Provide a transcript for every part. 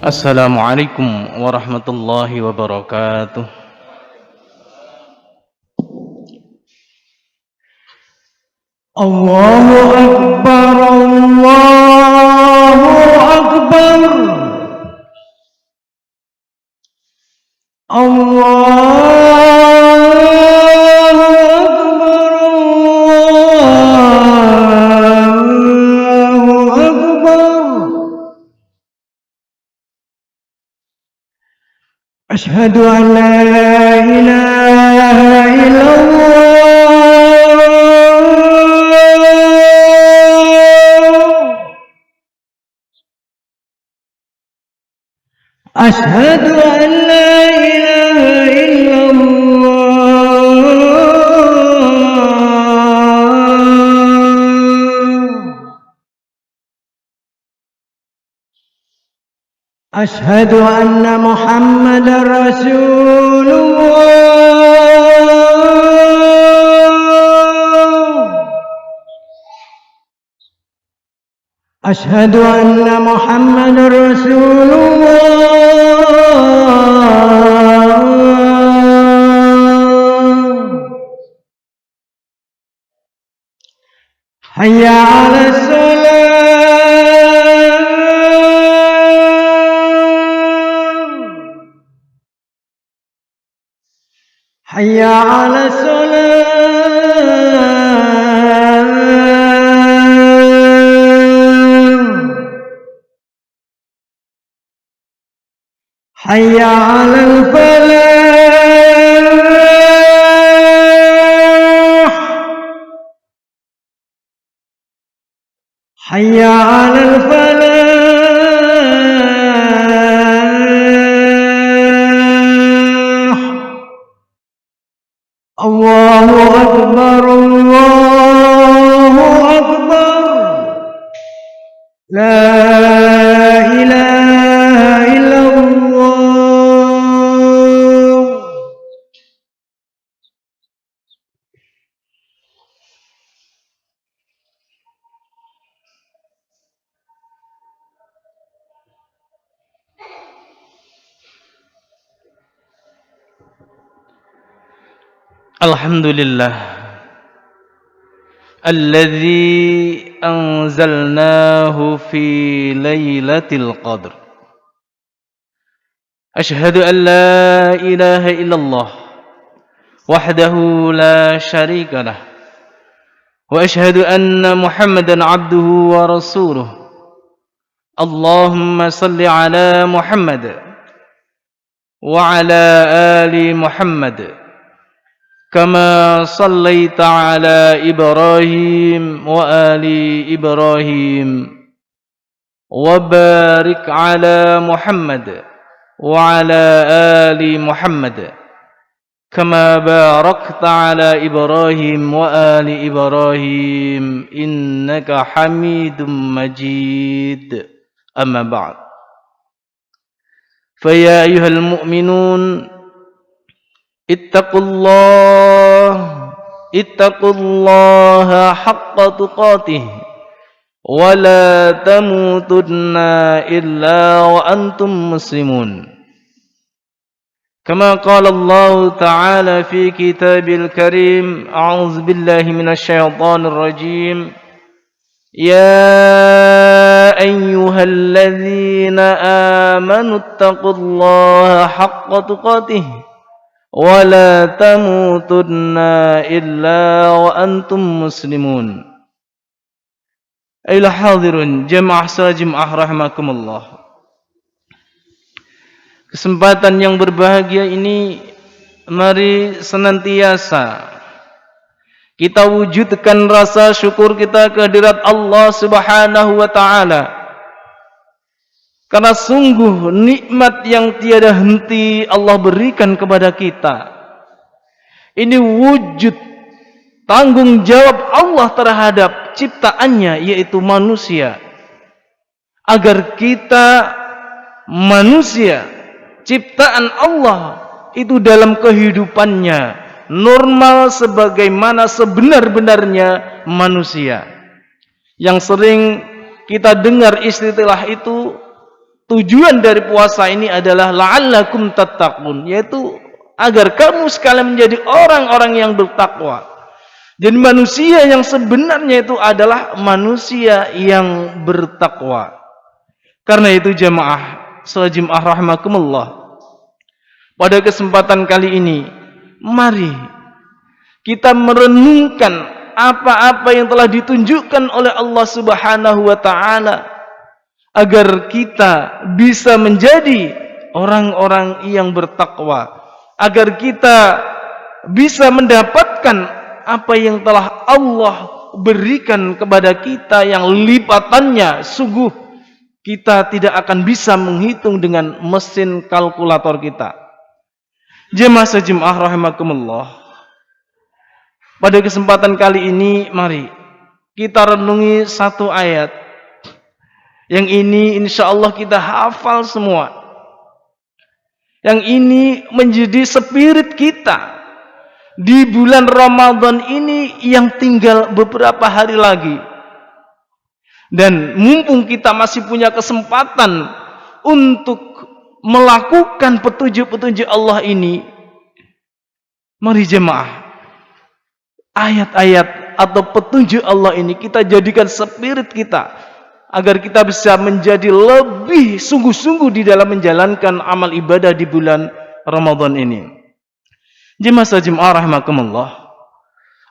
Assalamualaikum warahmatullahi wabarakatuh. Allahu Akbar, Allahu Akbar, Allahu Akbar, Allahu Akbar. Asyhadu an la ilaha illallah. Asyhadu an la ilaha illallah. Asyhadu anna Muhammadar Rasulullah. Asyhadu anna Muhammadar Rasulullah. Hayya 'alas shalah. Hayya 'alas shalah. Hayya 'alal falah. Hayya 'alal falah. Allahu Akbar, Allahu Akbar. La ilaha illallah. Alhamdulillah alladzi anzalnahu fi lailatul qadr. Asyhadu an la ilaha illallah wahdahu la syarika lah wa asyhadu anna Muhammadan abduhu wa rasuluh. Allahumma salli ala Muhammad wa ala ali Muhammad كما صليت على إبراهيم وآل إبراهيم وبارك على محمد وعلى آل محمد كما باركت على إبراهيم وآل إبراهيم إنك حميد مجيد أما بعد فيا أيها المؤمنون اتقوا الله حق تقاته ولا تموتن إلا وأنتم مسلمون كما قال الله تعالى في كتابه الكريم أعوذ بالله من الشيطان الرجيم يا أيها الذين آمنوا اتقوا الله حق تقاته ولا تموتن إلا وأنتم مسلمون. Ayolah hadirun jamaah salat Jumat rahimakumullah. Kesempatan yang berbahagia ini mari senantiasa kita wujudkan rasa syukur kita kehadirat Allah Subhanahu wa taala. Karena sungguh nikmat yang tiada henti Allah berikan kepada kita. Ini wujud tanggung jawab Allah terhadap ciptaannya, yaitu manusia. Agar kita manusia, ciptaan Allah itu dalam kehidupannya normal sebagaimana sebenar-benarnya manusia. Yang sering kita dengar istilah itu, tujuan dari puasa ini adalah la'allakum tattaqun, yaitu agar kamu sekalian menjadi orang-orang yang bertakwa. Jadi manusia yang sebenarnya itu adalah manusia yang bertakwa. Karena itu jamaah salat Jumat rahimakumullah, pada kesempatan kali ini mari kita merenungkan apa-apa yang telah ditunjukkan oleh Allah Subhanahu wa taala agar kita bisa menjadi orang-orang yang bertakwa, agar kita bisa mendapatkan apa yang telah Allah berikan kepada kita yang lipatannya sungguh kita tidak akan bisa menghitung dengan mesin kalkulator kita. Jemaah Jumat rahimakumullah, pada kesempatan kali ini mari kita renungi satu ayat yang ini insya Allah kita hafal semua. Yang ini menjadi spirit kita di bulan Ramadan ini yang tinggal beberapa hari lagi. Dan mumpung kita masih punya kesempatan untuk melakukan petunjuk-petunjuk Allah ini, mari jemaah, ayat-ayat atau petunjuk Allah ini kita jadikan spirit kita agar kita bisa menjadi lebih sungguh-sungguh di dalam menjalankan amal ibadah di bulan Ramadan ini. Jemaah Jumat rahimakumullah,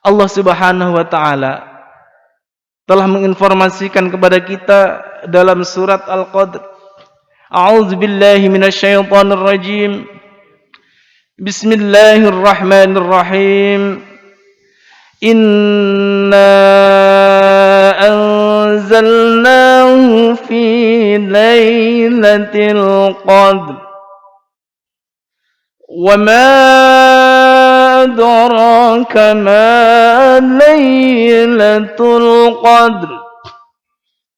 Allah Subhanahu wa taala telah menginformasikan kepada kita dalam surat Al-Qadr. A'udzubillahi minasyaitonir rajim. Bismillahirrahmanirrahim. Inna anzalnahu fi lailatul qadr. Wa ma أدراك ما ليلة القدر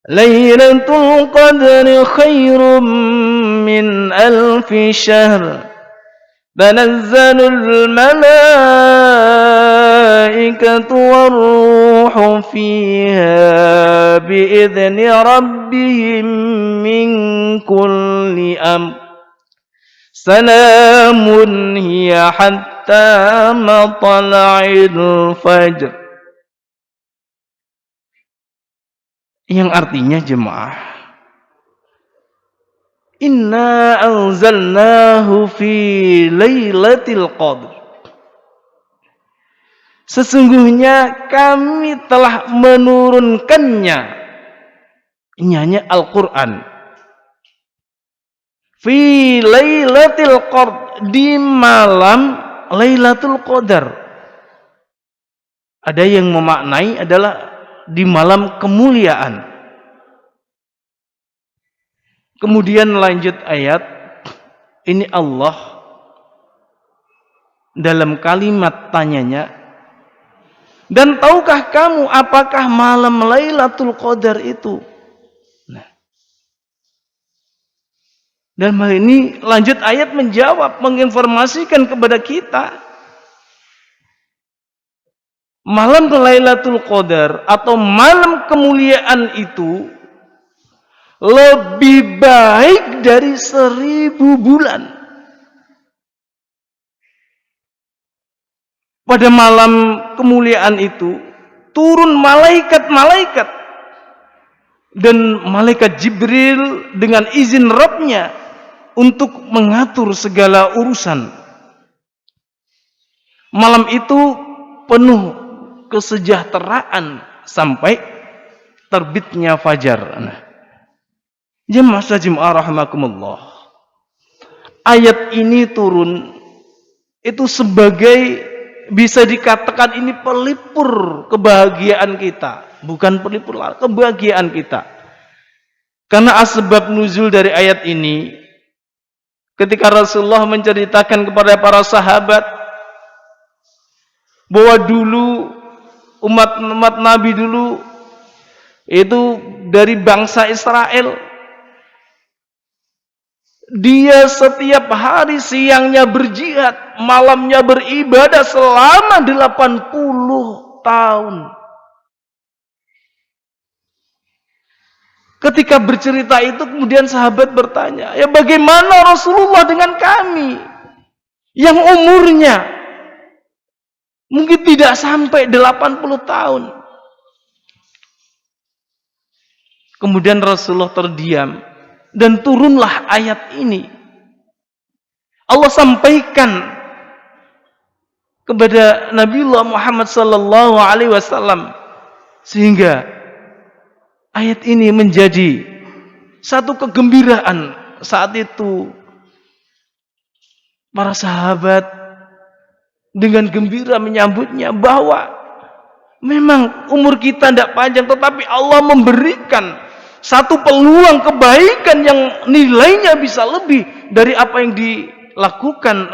ليلة القدر خير من 1000 شهر تنزل الملائكة والروح فيها بإذن ربهم من كل أمر سلام هي حتى مطلع الفجر. Yang artinya jemaah, inna anzalnahu fi lailatul qadr, sesungguhnya kami telah menurunkannya, inyanya Al-Quran, fi lailatul qadr, di malam Lailatul Qadar. Ada yang memaknai adalah di malam kemuliaan. Kemudian lanjut ayat ini, Allah dalam kalimat tanyanya, dan tahukah kamu apakah malam Lailatul Qadar itu? Dan hal ini lanjut ayat menjawab, menginformasikan kepada kita malam Lailatul Qadar atau malam kemuliaan itu lebih baik dari 1000 bulan. Pada malam kemuliaan itu turun malaikat-malaikat, dan malaikat Jibril dengan izin Rabb-nya untuk mengatur segala urusan. Malam itu penuh kesejahteraan sampai terbitnya fajar. Jemaah Jumat rahimakumullah, ayat ini turun itu sebagai, bisa dikatakan ini pelipur kebahagiaan kita, bukan pelipur kebahagiaan kita. Karena asbab nuzul dari ayat ini, ketika Rasulullah menceritakan kepada para sahabat bahwa dulu umat Nabi dulu itu dari bangsa Israel, dia setiap hari siangnya berjihad, malamnya beribadah selama 80 tahun. Ketika bercerita itu kemudian sahabat bertanya, ya bagaimana Rasulullah dengan kami yang umurnya mungkin tidak sampai 80 tahun. Kemudian Rasulullah terdiam dan turunlah ayat ini. Allah sampaikan kepada Nabiullah Muhammad sallallahu alaihi wasallam sehingga ayat ini menjadi satu kegembiraan saat itu. Para sahabat dengan gembira menyambutnya bahwa memang umur kita tidak panjang, tetapi Allah memberikan satu peluang kebaikan yang nilainya bisa lebih dari apa yang dilakukan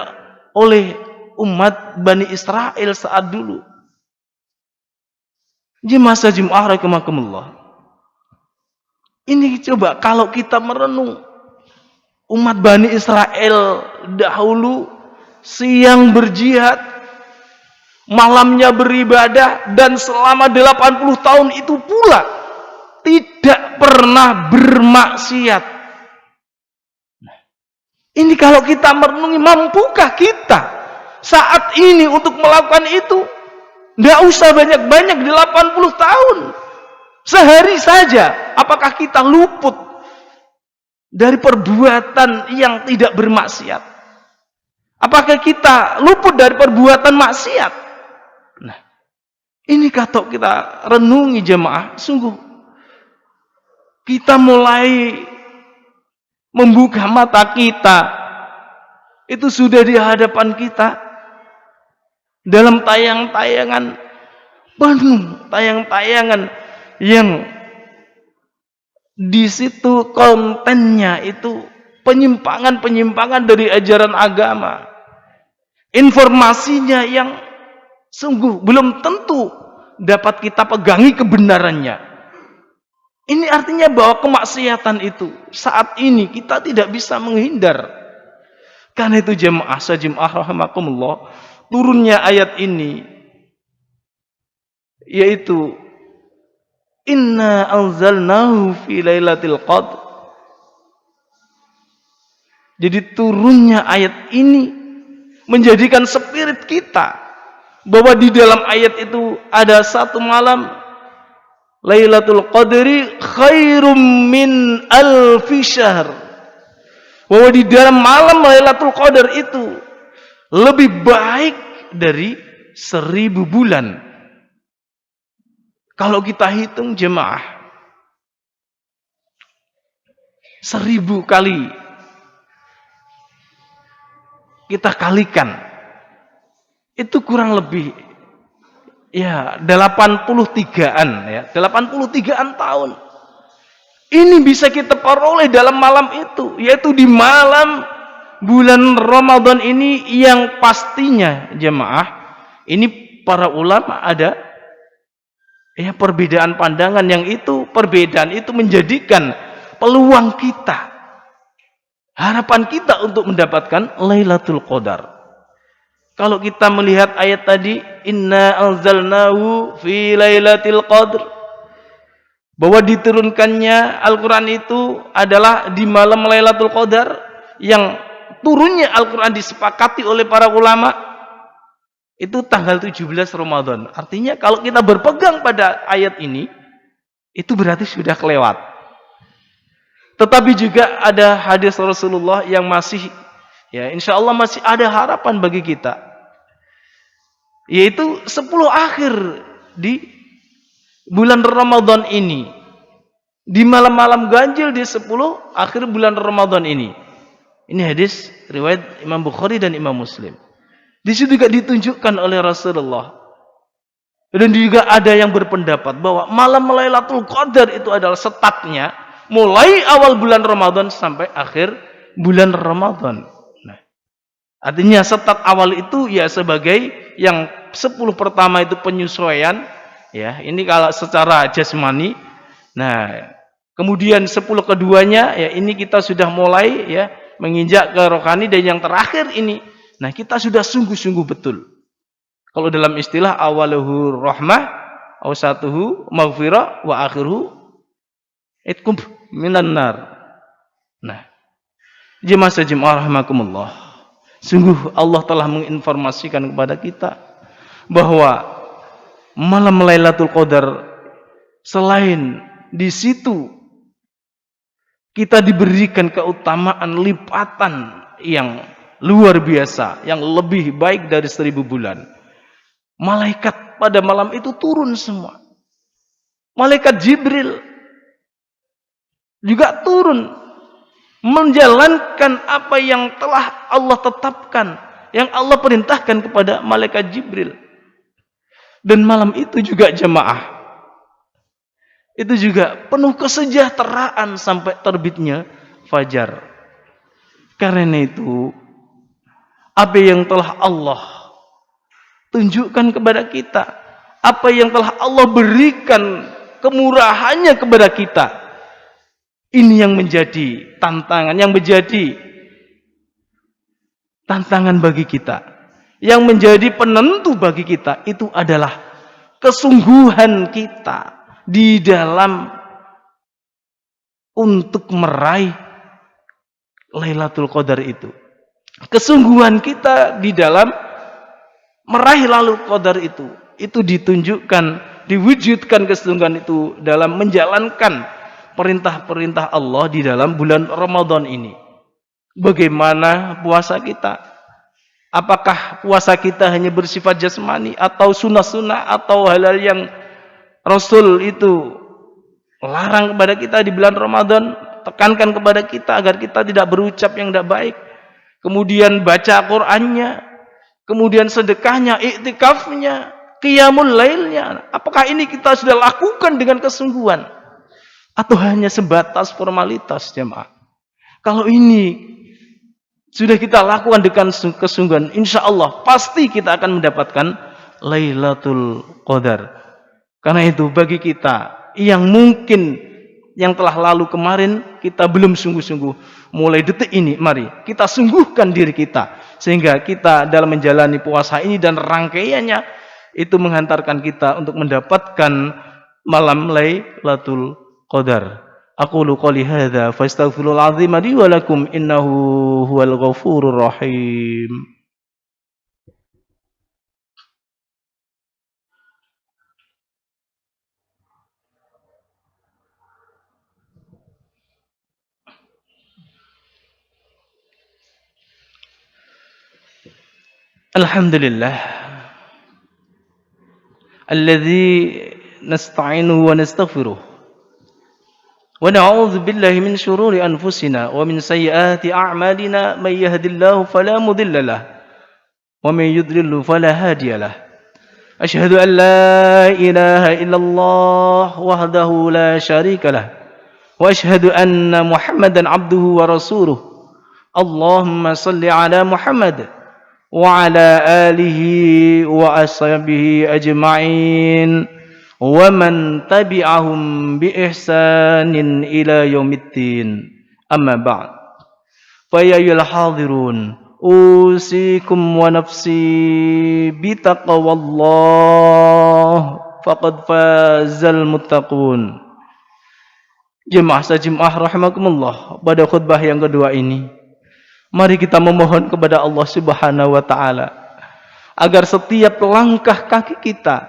oleh umat Bani Israel saat dulu. Jemaah rahimakumullah. Ini coba kalau kita merenung umat Bani Israel dahulu siang berjihad, malamnya beribadah, dan selama 80 tahun itu pula tidak pernah bermaksiat. Ini kalau kita merenungi, mampukah kita saat ini untuk melakukan itu? Tidak usah banyak-banyak 80 tahun. Sehari saja, apakah kita luput dari perbuatan yang tidak bermaksiat? Apakah kita luput dari perbuatan maksiat? Nah, ini kalau kita renungi jemaah, sungguh kita mulai membuka mata kita. Itu sudah di hadapan kita dalam tayangan-tayangan penuh, tayangan-tayangan yang di situ kontennya itu penyimpangan-penyimpangan dari ajaran agama. Informasinya yang sungguh belum tentu dapat kita pegangi kebenarannya. Ini artinya bahwa kemaksiatan itu saat ini kita tidak bisa menghindar. Karena itu jemaah rahimakumullah, turunnya ayat ini yaitu inna anzalnahu fi lailatul qadr. Jadi turunnya ayat ini menjadikan spirit kita bahwa di dalam ayat itu ada satu malam Lailatul Qadri khairum min alfi syahr. Bahwa di dalam malam Lailatul Qadar itu lebih baik dari 1000 bulan. Kalau kita hitung jemaah, 1000 kali kita kalikan, itu kurang lebih ya 83-an ya, 83-an tahun. Ini bisa kita peroleh dalam malam itu, yaitu di malam bulan Ramadan ini yang pastinya jemaah, ini para ulama ada ya perbedaan pandangan, yang itu perbedaan itu menjadikan peluang kita, harapan kita untuk mendapatkan Lailatul Qadar. Kalau kita melihat ayat tadi, inna anzalnahu fi lailatul qadr, bahwa diturunkannya Al-Quran itu adalah di malam Lailatul Qadar, yang turunnya Al-Quran disepakati oleh para ulama itu tanggal 17 Ramadan. Artinya kalau kita berpegang pada ayat ini, itu berarti sudah kelewat. Tetapi juga ada hadis Rasulullah yang masih ya insya Allah masih ada harapan bagi kita, yaitu 10 akhir di bulan Ramadan ini, di malam-malam ganjil di 10 akhir bulan Ramadan ini. Ini hadis riwayat Imam Bukhari dan Imam Muslim. Di situ juga ditunjukkan oleh Rasulullah. Dan juga ada yang berpendapat bahwa malam Lailatul Qadar itu adalah setatnya mulai awal bulan Ramadan sampai akhir bulan Ramadan. Nah, artinya setat awal itu ya sebagai yang 10 pertama itu penyesuaian ya, ini kalau secara jasmani. Nah, kemudian 10 keduanya ya ini kita sudah mulai ya menginjak ke rohani, dan yang terakhir ini nah kita sudah sungguh-sungguh betul. Kalau dalam istilah awaluhu rahmah, awsatuhu maghfirah, wa akhiruhu itqum minan nar. Nah, jemaah rahimakumullah. Sungguh Allah telah menginformasikan kepada kita bahwa malam Lailatul Qadar selain di situ kita diberikan keutamaan lipatan yang luar biasa, yang lebih baik dari 1000 bulan. Malaikat pada malam itu turun semua. Malaikat Jibril juga turun menjalankan apa yang telah Allah tetapkan, yang Allah perintahkan kepada malaikat Jibril. Dan malam itu juga jemaah, itu juga penuh kesejahteraan sampai terbitnya fajar. Karena itu, apa yang telah Allah tunjukkan kepada kita, apa yang telah Allah berikan kemurahannya kepada kita, ini yang menjadi tantangan, yang menjadi tantangan bagi kita, yang menjadi penentu bagi kita, itu adalah kesungguhan kita di dalam untuk meraih Lailatul Qadar itu. Kesungguhan kita di dalam meraih Lailatul Qadar itu ditunjukkan, diwujudkan kesungguhan itu dalam menjalankan perintah-perintah Allah di dalam bulan Ramadan ini. Bagaimana puasa kita? Apakah puasa kita hanya bersifat jasmani atau sunnah-sunnah atau hal-hal yang Rasul itu larang kepada kita di bulan Ramadan, tekankan kepada kita agar kita tidak berucap yang tidak baik, kemudian baca Qur'annya, kemudian sedekahnya, iktikafnya, qiyamul lailnya. Apakah ini kita sudah lakukan dengan kesungguhan atau hanya sebatas formalitas, jemaah? Kalau ini sudah kita lakukan dengan kesungguhan, insya Allah pasti kita akan mendapatkan Lailatul Qadar. Karena itu bagi kita yang mungkin yang telah lalu kemarin kita belum sungguh-sungguh, mulai detik ini mari kita sungguhkan diri kita sehingga kita dalam menjalani puasa ini dan rangkaiannya itu menghantarkan kita untuk mendapatkan malam Lailatul Qadar. Aqulu qouli hadza fastaghfirul azim li wa lakum innahu huwal ghafurur rahim. Alhamdulillah alladzi nasta'inuhu wa nastaghfiruh wa na'udzu billahi min shururi anfusina wa min sayyiati a'malina may yahdihillahu fala mudilla lahu wa may yudlilhu fala hadiya lahu. Asyhadu an la ilaha illallah wahdahu la syarika lahu wa asyhadu anna Muhammadan abduhu wa rasuluh. Allahumma salli ala Muhammad wa ala alihi wa ashabihi ajma'in wa man tabi'ahum bi ihsanin ila yaumiddin. Amma ba'd. Fa ya ayyuhal hadirun, usikum wa nafsi bi taqwallah faqad fazal muttaqun. Jemaah rahimakumullah, pada khutbah yang kedua ini mari kita memohon kepada Allah Subhanahu wa taala agar setiap langkah kaki kita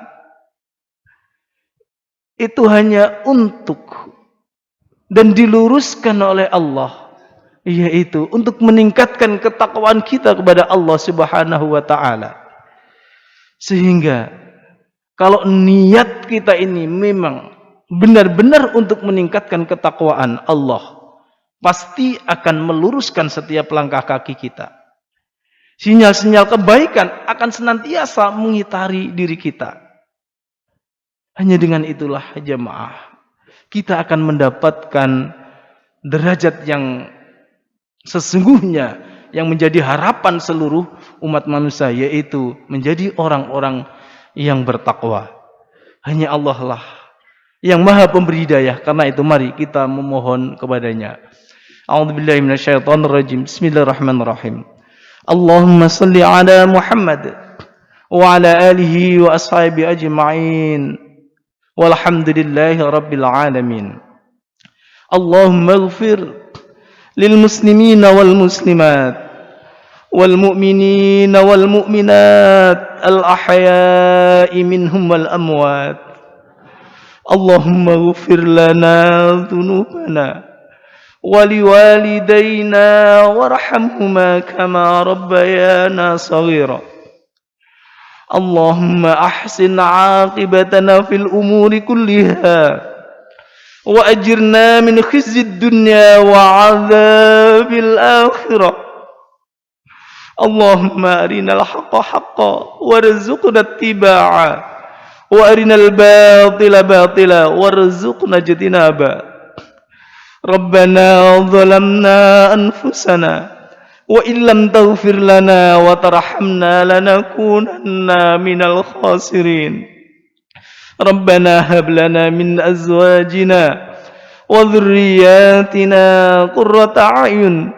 itu hanya untuk dan diluruskan oleh Allah, yaitu untuk meningkatkan ketakwaan kita kepada Allah Subhanahu wa taala. Sehingga kalau niat kita ini memang benar-benar untuk meningkatkan ketakwaan Allah, pasti akan meluruskan setiap langkah kaki kita. Sinyal-sinyal kebaikan akan senantiasa mengitari diri kita. Hanya dengan itulah jemaah, kita akan mendapatkan derajat yang sesungguhnya yang menjadi harapan seluruh umat manusia, yaitu menjadi orang-orang yang bertakwa. Hanya Allah lah yang maha pemberi hidayah. Karena itu mari kita memohon kepadanya. A'udzubillahi minasyaitonir rajim. Bismillahirrahmanirrahim. Allahumma salli ala Muhammad wa ala alihi wa ashabihi ajma'in. Walhamdulillahi rabbil alamin. اللهم اغفر للمسلمين والمسلمات والمؤمنين والمؤمنات الأحياء منهم والأموات. اللهم اغفر لنا ذنوبنا ولوالدينا وارحمهما كما ربيانا صغيرا. اللهم أحسن عاقبتنا في الأمور كلها وأجرنا من خزي الدنيا وعذاب الآخرة. اللهم أرنا الحق حقا وارزقنا اتباعه وأرنا الباطل باطلا وارزقنا اجتنابه. ربنا ظلمنا أنفسنا وإن لم تغفر لنا وترحمنا لنكونن من الخاسرين. ربنا هب لنا من أزواجنا وذرياتنا قرة أعين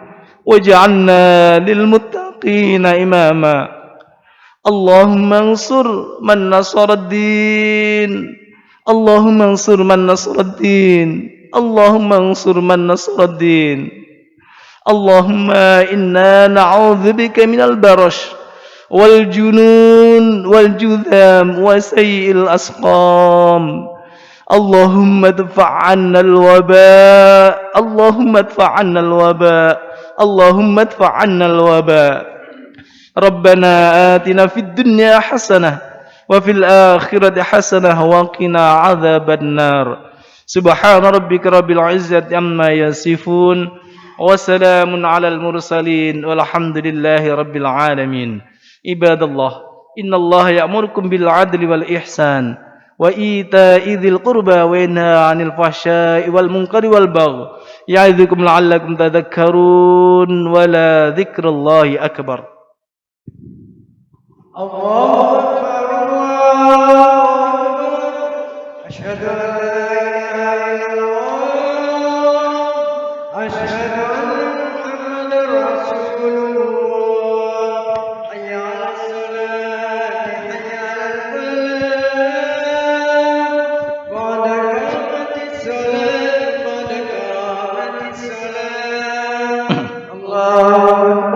واجعلنا للمتقين إماما. اللهم انصر من نصر الدين. اللهم انصر من نصر الدين. اللهم انصر من نصر الدين. اللهم إنا نعوذ بك من البرش والجنون والجذام وسيء الأسقام. اللهم ادفع عنا الوباء. اللهم ادفع عنا الوباء. اللهم ادفع عنا الوباء. ربنا آتنا في الدنيا حسنة وفي الآخرة حسنة وقنا عذاب النار. سبحان ربك رب العزة عما يصفون وسلام على المرسلين والحمد لله رب العالمين. عباد الله، إن الله يأمركم بالعدل والإحسان وإيتاء ذي القربى وينهى عن الفحشاء والمنكر والبغي يعظكم لعلكم تذكرون ولا ذكر الله أكبر. الله أكبر الله أكبر أشهد أن لا إله إلا الله أشهد أن محمدا رسول الله حي على الصلاة حي على الفلاح قد قامت الصلاة قد قامت الصلاة الله أكبر